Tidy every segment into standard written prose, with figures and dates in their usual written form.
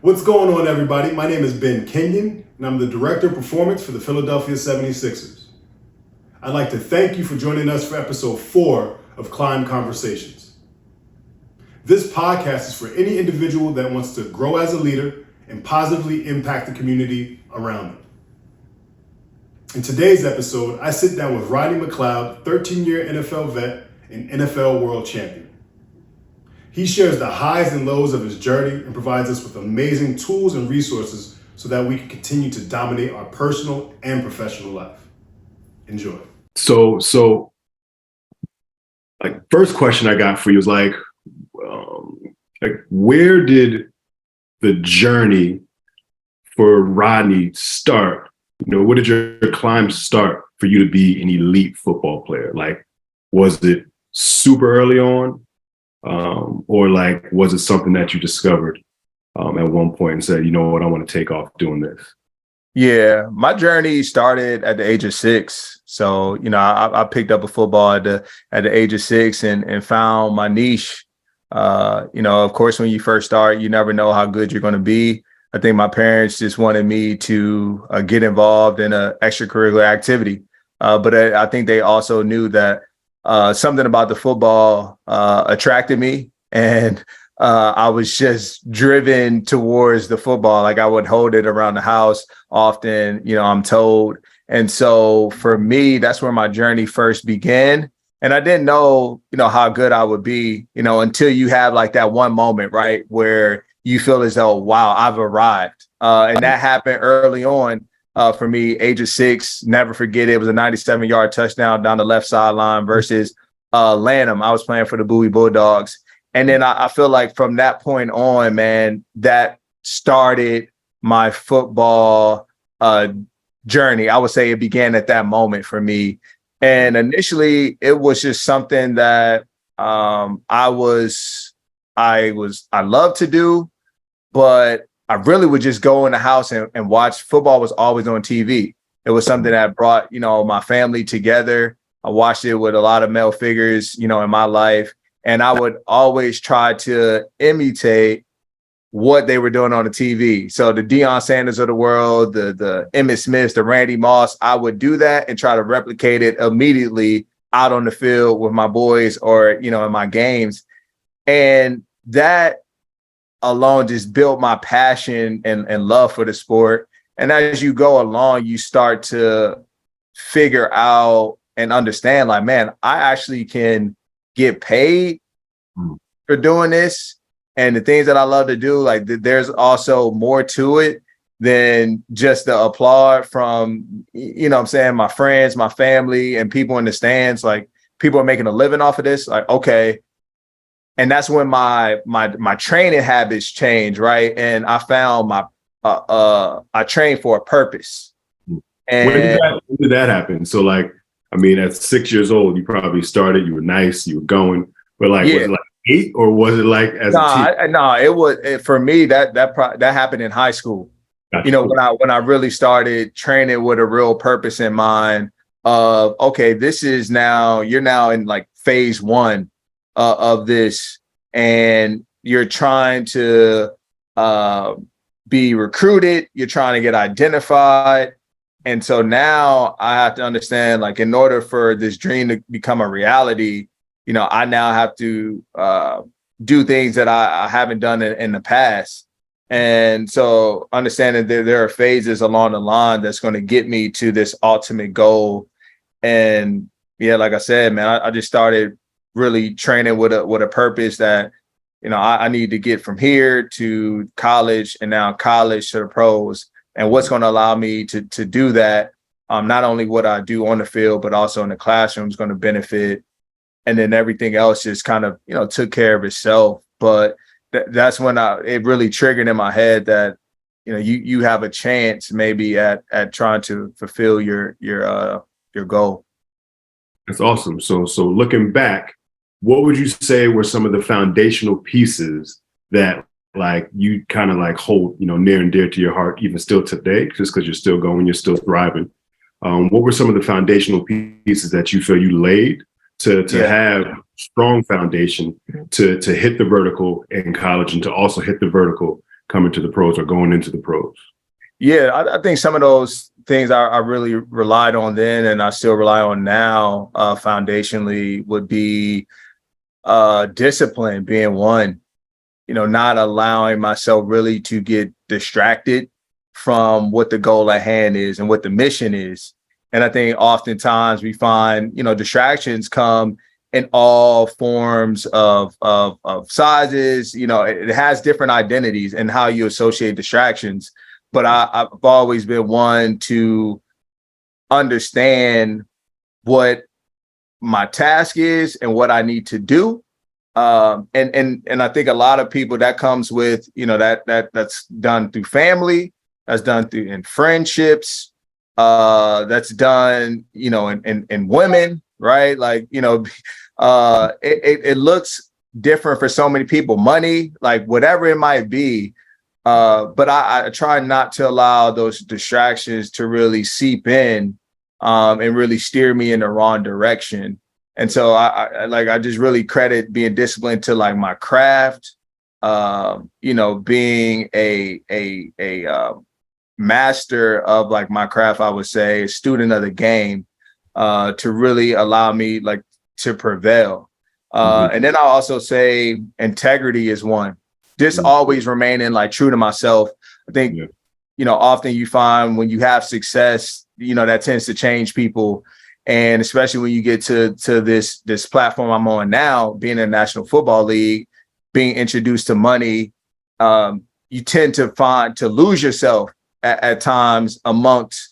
What's going on, everybody? My name is Ben Kenyon, and I'm the Director of Performance for the Philadelphia 76ers. I'd like to thank you for joining us for episode 4 of Climb Conversations. This podcast is for any individual that wants to grow as a leader and positively impact the community around them. In today's episode, I sit down with Rodney McLeod, 13-year NFL vet and NFL world champion. He shares the highs and lows of his journey and provides us with amazing tools and resources so that we can continue to dominate our personal and professional life. Enjoy. So first question I got for you is where did the journey for Rodney start? Where did your climb start for you to be an elite football player? Was it super early on? Or was it something that you discovered at one point and said, you know what, I want to take off doing this? Yeah, my journey started at the age of 6. So, I picked up a football at the age of 6 and found my niche. Of course, when you first start, you never know how good you're going to be. I think my parents just wanted me to get involved in an extracurricular activity. But I think they also knew that something about the football attracted me, and I was just driven towards the football. I would hold it around the house often, I'm told. And so for me, that's where my journey first began. And I didn't know, how good I would be, until you have that one moment, right, where you feel as though, wow, I've arrived. And that happened early on. For me, age of 6, never forget it was a 97-yard touchdown down the left sideline versus Lanham. I was playing for the Bowie Bulldogs. And then I feel like from that point on, man, that started my football journey. I would say it began at that moment for me. And initially, it was just something that I loved to do, but I really would just go in the house and watch. Football was always on TV. It was something that brought, my family together. I watched it with a lot of male figures, in my life. And I would always try to imitate what they were doing on the TV. So the Deion Sanders of the world, the Emmitt Smiths, the Randy Moss, I would do that and try to replicate it immediately out on the field with my boys or, in my games. And that alone just built my passion and love for the sport. And as you go along, you start to figure out and understand, man, I actually can get paid for doing this. And the things that I love to do, there's also more to it than just the applaud from, my friends, my family, and people in the stands. People are making a living off of this. Okay. And that's when my training habits changed, right? And I found I trained for a purpose. And when did that happen? So at 6 years old, you probably started, you were nice, you were going, but was it 8 or was it as a teen? No, it was for me that happened in high school. Gotcha. When I really started training with a real purpose in mind of, okay, you're now in phase 1 of this, and you're trying to be recruited, you're trying to get identified. And so now I have to understand, in order for this dream to become a reality, I now have to do things that I haven't done in the past. And so understanding that there are phases along the line that's going to get me to this ultimate goal. And yeah, like I said, man, I just started really training with a purpose that, I need to get from here to college, and now college to the pros. And what's going to allow me to do that, not only what I do on the field, but also in the classroom is going to benefit. And then everything else just kind of, took care of itself. But that's when it really triggered in my head that, you have a chance maybe at trying to fulfill your goal. That's awesome. So looking back, what would you say were some of the foundational pieces that you kind of hold, near and dear to your heart, even still today, just because you're still going, you're still thriving? What were some of the foundational pieces that you feel you laid to have strong foundation to hit the vertical in college and to also hit the vertical coming to the pros or going into the pros? Yeah, I think some of those things I really relied on then, and I still rely on now, foundationally, would be discipline being one. Not allowing myself really to get distracted from what the goal at hand is and what the mission is. And I think oftentimes we find, distractions come in all forms of sizes. It has different identities and how you associate distractions. But I've always been one to understand what my task is and what I need to do. And I think a lot of people, that comes with, that's done through family, that's done through in friendships, that's done, in women, right? Like, it looks different for so many people, money, like whatever it might be. But I try not to allow those distractions to really seep in, and really steer me in the wrong direction. And so I just really credit being disciplined to like my craft, being a master of like my craft, I would say, a student of the game, to really allow me like to prevail. And then I'll also say integrity is one. Just always remaining like true to myself. I think, often you find when you have success, that tends to change people. And especially when you get to this platform I'm on now, being in the National Football League, being introduced to money, you tend to lose yourself at times amongst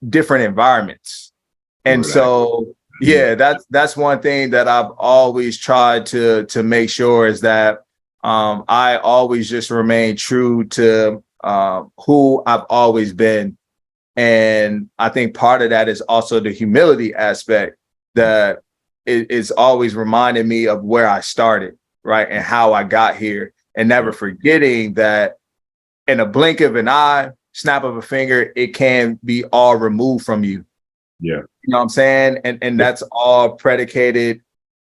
different environments. And so, yeah, that's one thing that I've always tried to make sure is that I always just remain true to who I've always been. And I think part of that is also the humility aspect, that it's always reminding me of where I started, right? And how I got here, and never forgetting that in a blink of an eye, snap of a finger, it can be all removed from you. Yeah. You know what I'm saying? And that's all predicated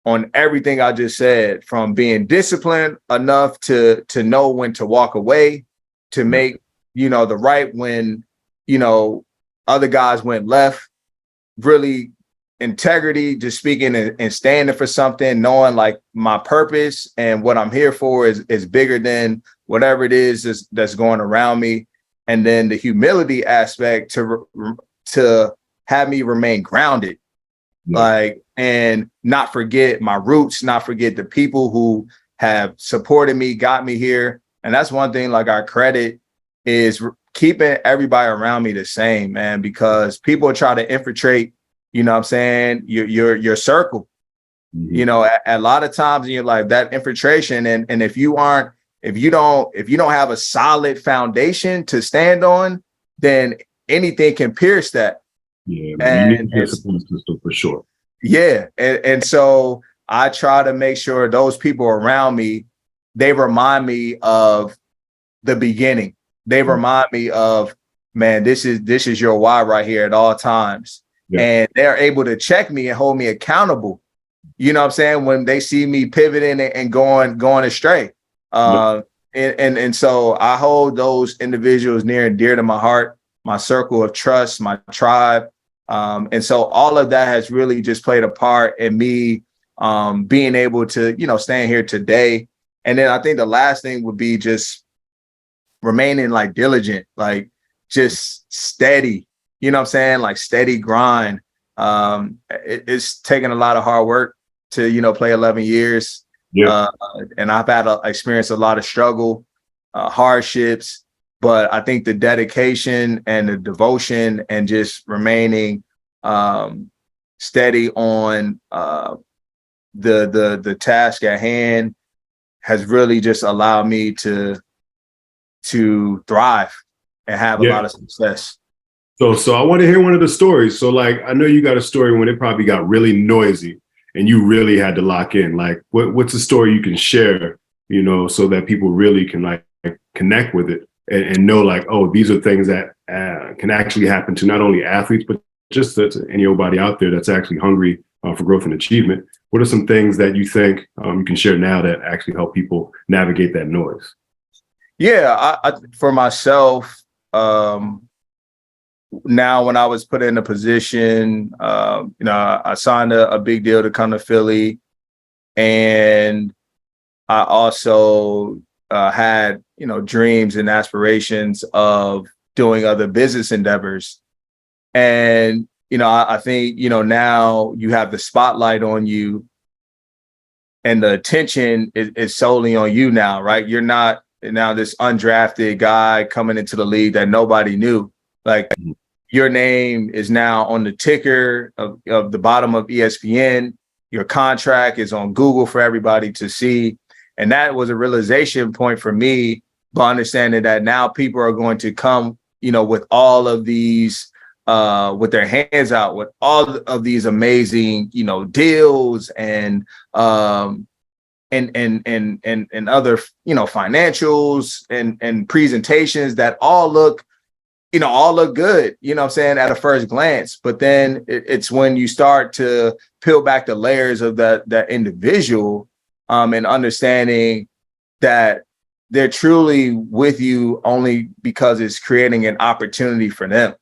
on everything I just said, from being disciplined enough to know when to walk away, to make, the right when, other guys went left. Really integrity, just speaking and standing for something, knowing like my purpose and what I'm here for is bigger than whatever it is that's going around me. And then the humility aspect to have me remain grounded, like, and not forget my roots, not forget the people who have supported me, got me here. And that's one thing, like, I credit is keeping everybody around me the same, man, because people try to infiltrate, your circle, a lot of times in your life, that infiltration. And if you don't have a solid foundation to stand on, then anything can pierce that. Yeah, man, you need a discipline system for sure. Yeah. And so I try to make sure those people around me, they remind me of the beginning. They remind me of, man, this is your why right here at all times. Yeah. And they're able to check me and hold me accountable. You know what I'm saying? When they see me pivoting and going astray. And so I hold those individuals near and dear to my heart, my circle of trust, my tribe. And so all of that has really just played a part in me being able to, stand here today. And then I think the last thing would be just remaining like diligent, like just steady, like steady grind. It's taken a lot of hard work to, play 11 years. Yeah. And I've had experienced a lot of struggle, hardships, but I think the dedication and the devotion and just remaining steady on the task at hand has really just allowed me to thrive and have a lot of success. So I want to hear one of the stories. So like, I know you got a story when it probably got really noisy and you really had to lock in. Like, what's a story you can share, so that people really can like connect with it and know like, oh, these are things that can actually happen to not only athletes, but just to anybody out there that's actually hungry for growth and achievement. What are some things that you think you can share now that actually help people navigate that noise? Yeah, for myself, now when I was put in a position, I signed a big deal to come to Philly, and I also had, dreams and aspirations of doing other business endeavors. And, I think, now you have the spotlight on you and the attention is solely on you now, right? You're not now this undrafted guy coming into the league that nobody knew. Like, your name is now on the ticker of the bottom of ESPN. Your contract is on Google for everybody to see. And that was a realization point for me, by understanding that now people are going to come, with all of these, with their hands out, with all of these amazing, deals and other, financials and presentations that all look good, what I'm saying, at a first glance. But then it's when you start to peel back the layers of that individual, and understanding that they're truly with you only because it's creating an opportunity for them,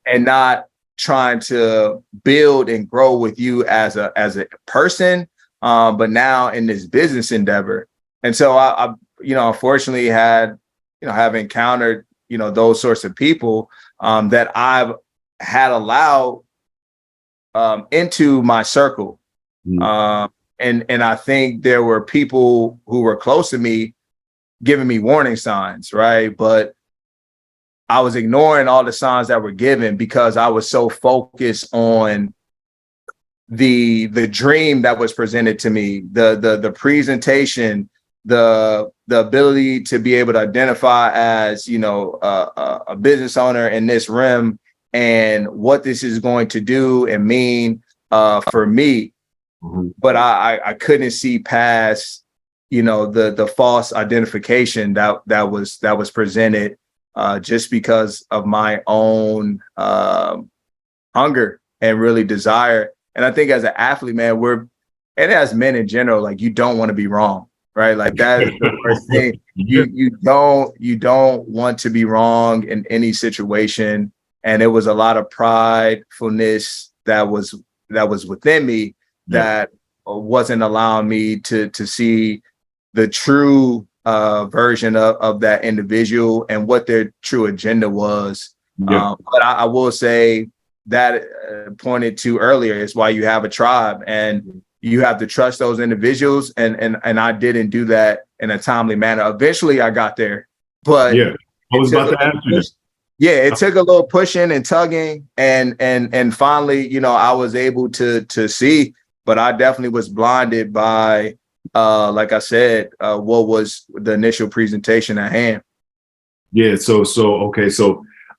and not trying to build and grow with you as a person, but now in this business endeavor. And so I unfortunately have encountered those sorts of people that I've had allowed into my circle. And I think there were people who were close to me giving me warning signs, right? But I was ignoring all the signs that were given because I was so focused on the dream that was presented to me, the presentation, the ability to be able to identify as, a business owner in this realm, and what this is going to do and mean for me. But I couldn't see past, the false identification that was presented, just because of my own hunger and really desire. And I think as an athlete, man, and as men in general, like, you don't want to be wrong, right? Like, that is the worst thing. You don't want to be wrong in any situation. And it was a lot of pridefulness that was within me that wasn't allowing me to see the true version of that individual and what their true agenda was. But I will say that pointed to earlier is why you have a tribe, and you have to trust those individuals. And I didn't do that in a timely manner. Eventually I got there, but I was about to ask you this. Yeah, it took a little pushing and tugging, and finally, I was able to see, but I definitely was blinded by, like I said, what was the initial presentation at hand. Yeah. So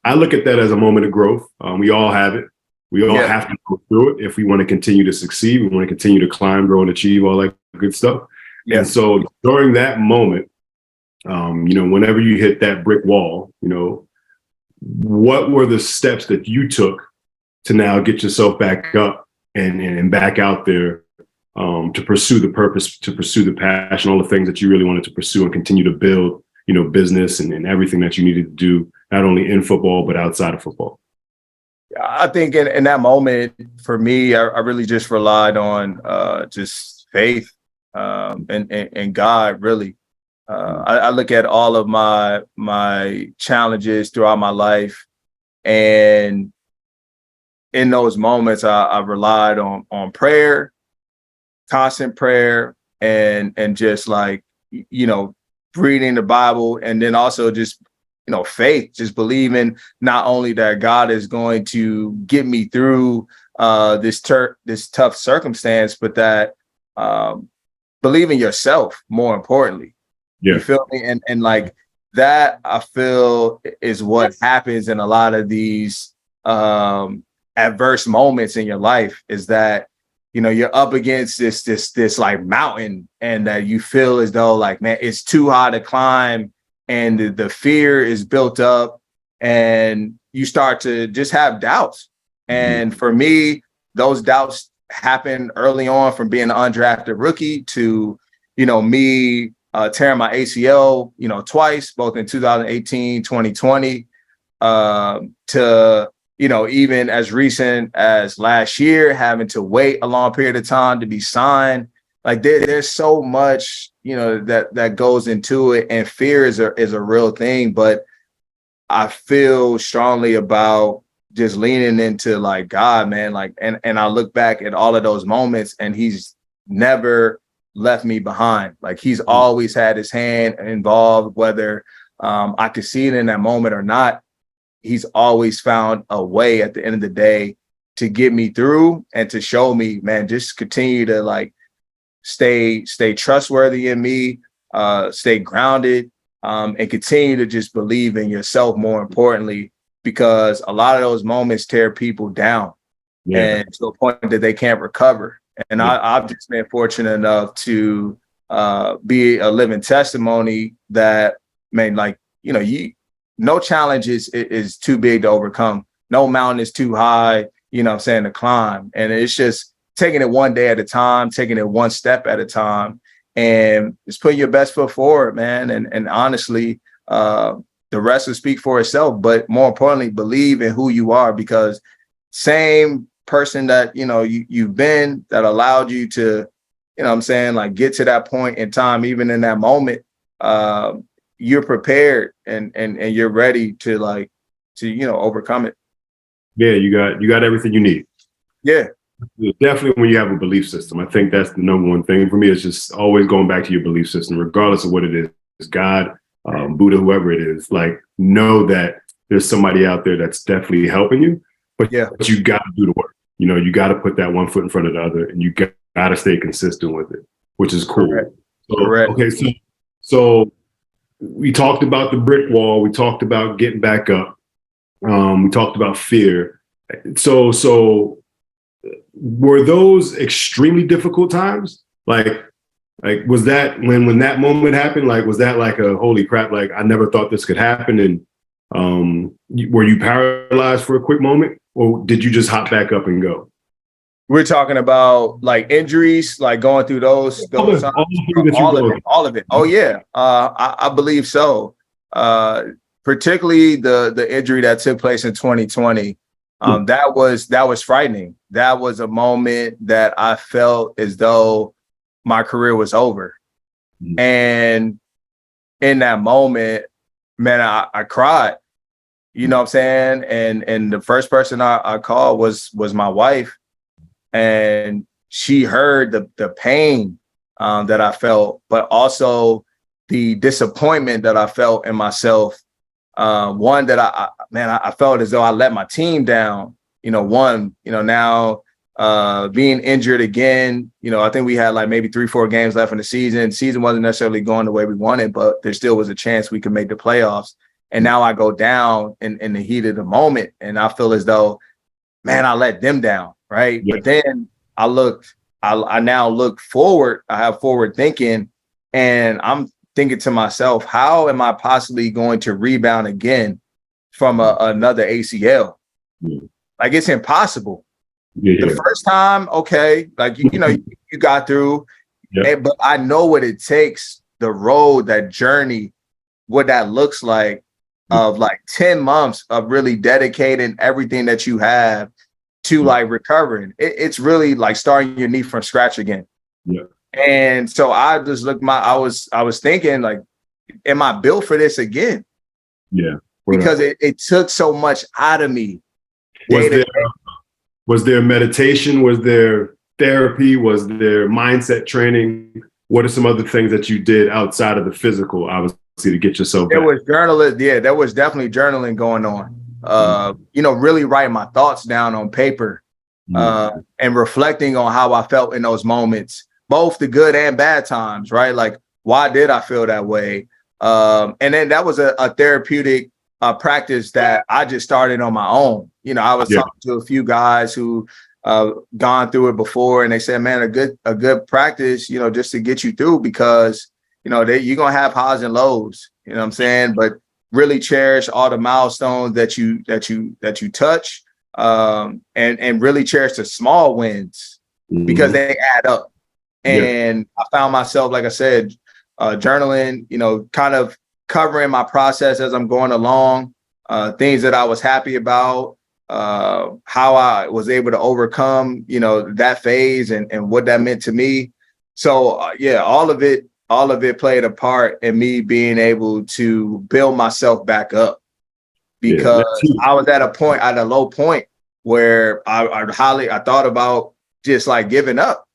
I look at that as a moment of growth. We all have it. We all have to go through it if we want to continue to succeed. We want to continue to climb, grow, and achieve all that good stuff. Yeah. And so during that moment, whenever you hit that brick wall, what were the steps that you took to now get yourself back up and back out there, to pursue the purpose, to pursue the passion, all the things that you really wanted to pursue and continue to build, business and everything that you needed to do, not only in football, but outside of football? I think in that moment, for me, I really just relied on just faith, and God, really. I look at all of my challenges throughout my life, and in those moments, I relied on prayer, constant prayer, and just, like, reading the Bible, and then also just faith, just believing not only that God is going to get me through this tough circumstance, but that believe in yourself, more importantly. You feel me? And like that, I feel, is what happens in a lot of these adverse moments in your life, is that you're up against this like mountain, and that you feel as though, like, man, it's too high to climb, and the fear is built up, and you start to just have doubts. And for me, those doubts happen early on, from being an undrafted rookie to me tearing my ACL, twice, both in 2018, 2020, to, even as recent as last year, having to wait a long period of time to be signed. Like there's so much, that goes into it, and fear is a real thing. But I feel strongly about just leaning into like God, man. Like, and I look back at all of those moments, and he's never left me behind. Like he's always had his hand involved, whether I could see it in that moment or not. He's always found a way at the end of the day to get me through and to show me, man, just continue to like stay trustworthy in me, stay grounded, and continue to just believe in yourself, more importantly, because a lot of those moments tear people down and to a point that they can't recover. And I've just been fortunate enough to be a living testimony that, man, like, no challenge is too big to overcome. No mountain is too high, to climb. And it's just taking it one day at a time, taking it one step at a time, and just putting your best foot forward, man. And honestly, the rest will speak for itself. But more importantly, believe in who you are, because same person that, you've been, that allowed you to, like get to that point in time, even in that moment, you're prepared and you're ready to overcome it. Yeah, you got everything you need. Yeah. Definitely when you have a belief system. I think that's the number one thing for me. It's just always going back to your belief system, regardless of what it is, God, Buddha, whoever it is. Like, know that there's somebody out there that's definitely helping you, but you got to do the work. You got to put that one foot in front of the other, and you got to stay consistent with it, which is cool. Correct. So, Correct. Okay, so we talked about the brick wall. We talked about getting back up. We talked about fear. So were those extremely difficult times? Like was that when that moment happened? Like, was that like a holy crap? Like, I never thought this could happen. And were you paralyzed for a quick moment, or did you just hop back up and go? We're talking about like injuries, like going through those all of it. Oh yeah, I believe so. Particularly the injury that took place in 2020. That was frightening. That was a moment that I felt as though my career was over. And in that moment, man, I cried. You know what I'm saying? And the first person I called was my wife. And she heard the pain that I felt, but also the disappointment that I felt in myself. One that I felt as though I let my team down. Now being injured again, I think we had like maybe 3-4 games left in the season. The season wasn't necessarily going the way we wanted, but there still was a chance we could make the playoffs. And now I go down in the heat of the moment, and I feel as though, man, I let them down. Right. Yeah. But then I now look forward. I have forward thinking, and I'm thinking to myself, how am I possibly going to rebound again from another ACL? Like, it's impossible. The first time, okay, like, you got through, but I know what it takes, the road, that journey, what that looks like, of like 10 months of really dedicating everything that you have to like recovering. It's really like starting your knee from scratch again. Yeah. And so I just looked, I was thinking, like, am I built for this again? Yeah. Because it took so much out of me. Was there meditation? Was there therapy? Was there mindset training? What are some other things that you did outside of the physical, obviously, to get yourself back? There was journaling. Yeah, there was definitely journaling going on. Really writing my thoughts down on paper, and reflecting on how I felt in those moments, both the good and bad times, right? Like, why did I feel that way? And then that was a therapeutic practice that I just started on my own. I was talking to a few guys who gone through it before, and they said, man, a good practice, just to get you through, because, you're going to have highs and lows, you know what I'm saying? But really cherish all the milestones that you touch, and really cherish the small wins, because they add up. And I found myself, like I said, journaling, kind of covering my process as I'm going along, things that I was happy about, how I was able to overcome, that phase and what that meant to me. So yeah, all of it played a part in me being able to build myself back up, because I was at a low point where I thought about just like giving up,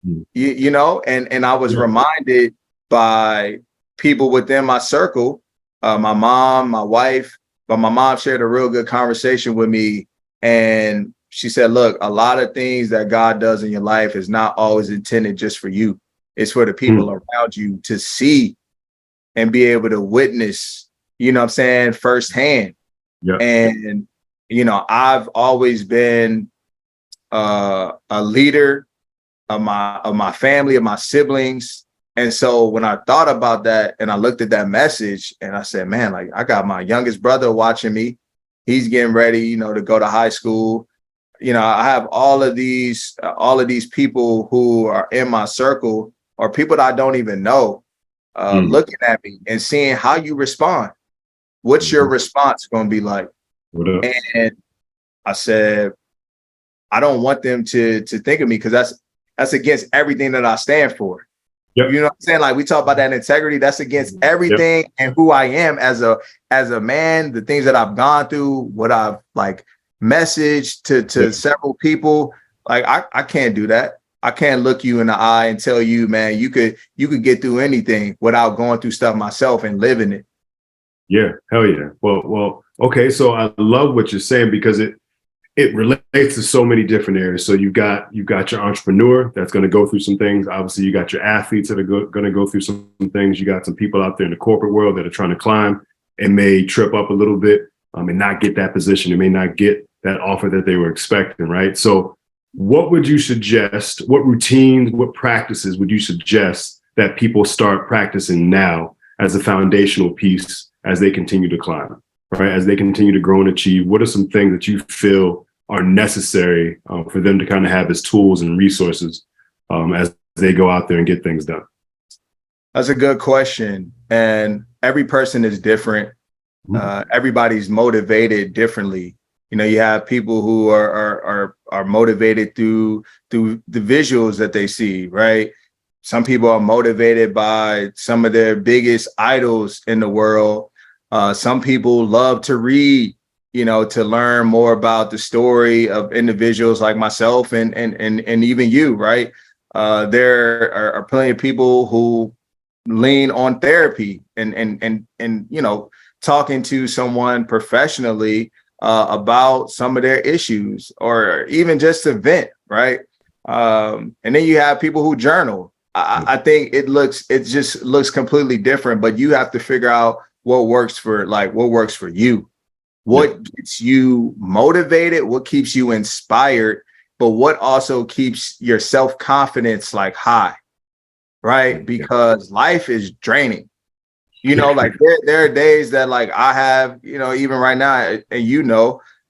and I was reminded by people within my circle, my mom, my wife, but my mom shared a real good conversation with me. And she said, look, a lot of things that God does in your life is not always intended just for you. It's for the people around you to see and be able to witness, firsthand. Yeah. And, I've always been a leader of my family, of my siblings. And so when I thought about that and I looked at that message and I said, man, like I got my youngest brother watching me. He's getting ready, to go to high school. I have all of these people who are in my circle or people that I don't even know, looking at me and seeing how you respond. What's your response going to be like? And I said, I don't want them to think of me because that's against everything that I stand for. Yep. You know what I'm saying? Like we talk about that integrity, that's against everything and who I am as a man, the things that I've gone through, what I've like messaged to several people. Like I can't do that. I can't look you in the eye and tell you, man, you could get through anything without going through stuff myself and living it. Yeah, hell yeah. Well, okay. So I love what you're saying because it relates to so many different areas. So you've got your entrepreneur that's going to go through some things. Obviously, you got your athletes that are going to go through some things. You got some people out there in the corporate world that are trying to climb and may trip up a little bit and not get that position. They may not get that offer that they were expecting, right? So what would you suggest? What routines, what practices would you suggest that people start practicing now as a foundational piece as they continue to climb, right? As they continue to grow and achieve? What are some things that you feel are necessary for them to kind of have as tools and resources as they go out there and get things done? That's a good question. And every person is different. Everybody's motivated differently. You have people who are motivated through the visuals that they see, right? Some people are motivated by some of their biggest idols in the world. Some people love to read, to learn more about the story of individuals like myself and even you, right? There are plenty of people who lean on therapy and talking to someone professionally about some of their issues or even just to vent, right? And then you have people who journal. I think it just looks completely different, but you have to figure out what works for you, what gets you motivated, what keeps you inspired, but what also keeps your self-confidence like high, right? Because life is draining. Like there are days that like I have, even right now,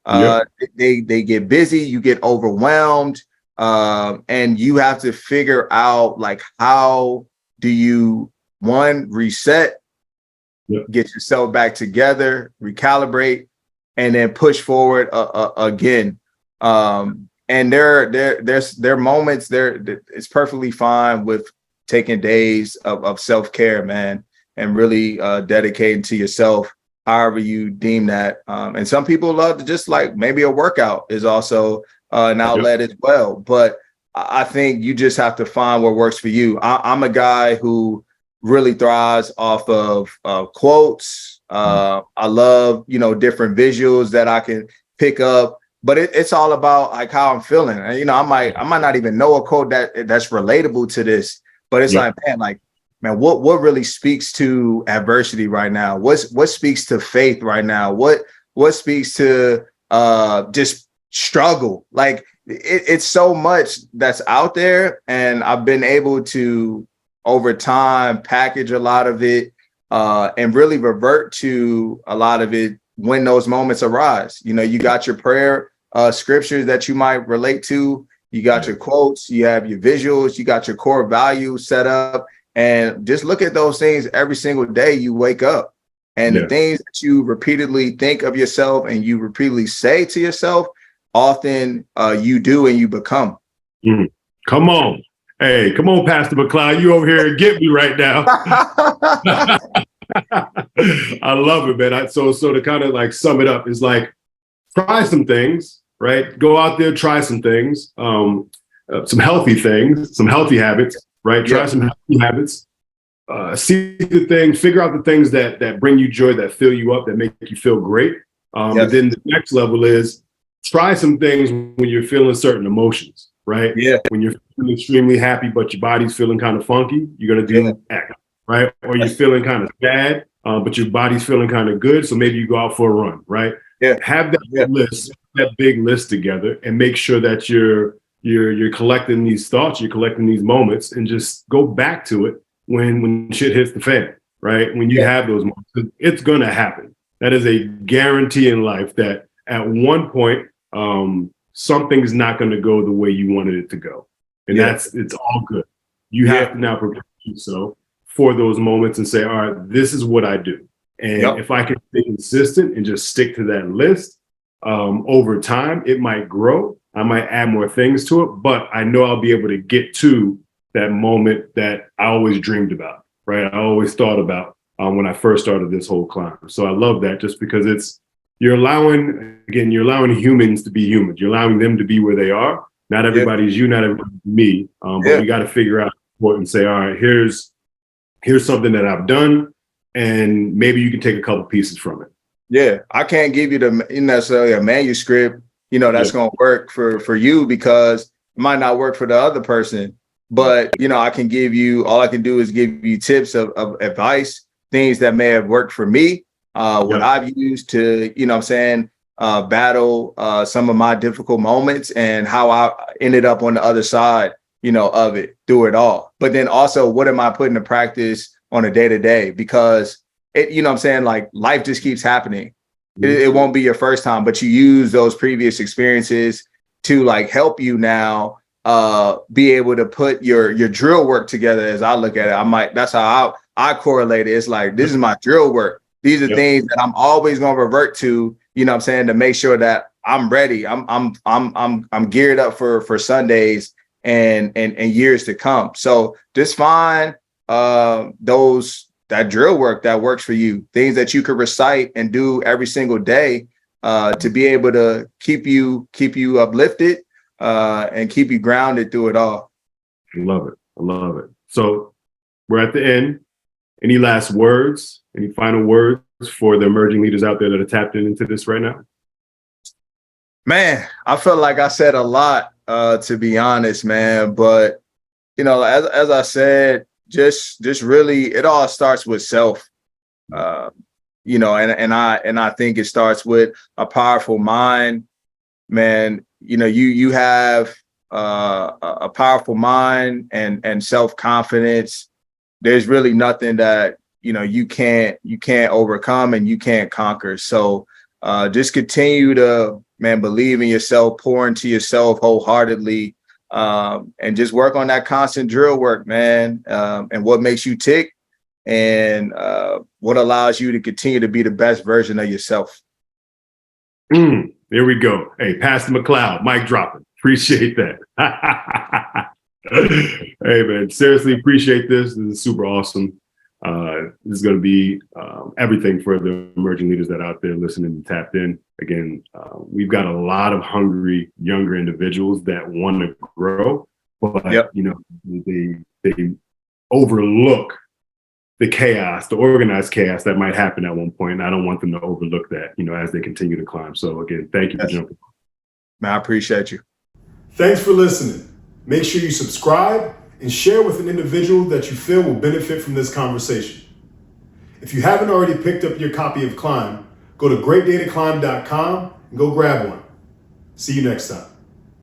and they get busy, you get overwhelmed, and you have to figure out like how do you reset, get yourself back together, recalibrate, and then push forward again. And there are moments there. It's perfectly fine with taking days of self-care, man, and really dedicating to yourself, however you deem that. And some people love to just like maybe a workout is also an outlet as well. But I think you just have to find what works for you. I'm a guy who really thrives off of quotes. I love, different visuals that I can pick up, but it's all about like how I'm feeling. And, I might not even know a quote that's relatable to this, but it's like, man, what really speaks to adversity right now? What speaks to faith right now? What speaks to just struggle? Like it's so much that's out there, and I've been able to over time package a lot of it and really revert to a lot of it when those moments arise. You got your prayer scriptures that you might relate to. You got your quotes, you have your visuals, you got your core values set up. And just look at those things every single day you wake up. And the things that you repeatedly think of yourself and you repeatedly say to yourself, often you do and you become. Come on. Hey, come on, Pastor McLeod. You over here and get me right now. I love it, man. So to kind of like sum it up is like, try some things, right? Go out there, try some things, some healthy things, some healthy habits, right? Try some healthy habits. See the things, figure out the things that bring you joy, that fill you up, that make you feel great. But then the next level is try some things when you're feeling certain emotions, right? Yeah. When you're feeling extremely happy, but your body's feeling kind of funky, you're going to do X, right? Or you're feeling kind of sad, but your body's feeling kind of good. So maybe you go out for a run, right? Yeah. Have that list, that big list together, and make sure that you're collecting these thoughts, you're collecting these moments, and just go back to it when shit hits the fan, right? When you have those moments, it's going to happen. That is a guarantee in life that at one point, something's not going to go the way you wanted it to go. And it's all good. You have to now prepare yourself for those moments and say, all right, this is what I do. And if I can stay consistent and just stick to that list, over time, it might grow. I might add more things to it, but I know I'll be able to get to that moment that I always dreamed about, right? I always thought about when I first started this whole climb. So I love that, just because you're allowing humans to be humans. You're allowing them to be where they are. Not everybody's you, not everybody's me. But we got to figure out what and say, all right, here's something that I've done, and maybe you can take a couple pieces from it. Yeah, I can't give you necessarily a manuscript, that's going to work for you, because it might not work for the other person. But, I can give you, all I can do is give you tips of advice, things that may have worked for me, what I've used to, battle some of my difficult moments, and how I ended up on the other side, of it, through it all. But then also, what am I putting to practice on a day-to-day? Because like life just keeps happening. It won't be your first time, but you use those previous experiences to like help you now be able to put your drill work together. As I look at it, that's how I correlate it. It's like, this is my drill work. These are things that I'm always going to revert to, to make sure that I'm ready. I'm geared up for Sundays and years to come. So just find that drill work that works for you, things that you could recite and do every single day to be able to keep you uplifted and keep you grounded through it all. I love it. So we're at the end. Any last words? Any final words for the emerging leaders out there that are tapped into this right now? Man, I feel like I said a lot, to be honest, man. But, as I said, just really, it all starts with self, and I think it starts with a powerful mind, man. You have a powerful mind and self-confidence. There's really nothing that, you can't overcome and you can't conquer. So just continue to, believe in yourself, pour into yourself wholeheartedly, and just work on that constant drill work, man, and what makes you tick, and what allows you to continue to be the best version of yourself. There we go. Hey, Pastor McLeod, mic dropping. Appreciate that. Hey, man, seriously appreciate this. This is super awesome. This is going to be everything for the emerging leaders that are out there listening and tapped in. Again, we've got a lot of hungry, younger individuals that want to grow, but they overlook the chaos, the organized chaos that might happen at one point. And I don't want them to overlook that, as they continue to climb. So again, thank you for jumping on. Man, I appreciate you. Thanks for listening. Make sure you subscribe and share with an individual that you feel will benefit from this conversation. If you haven't already picked up your copy of Climb, go to greatdaytoclimb.com and go grab one. See you next time.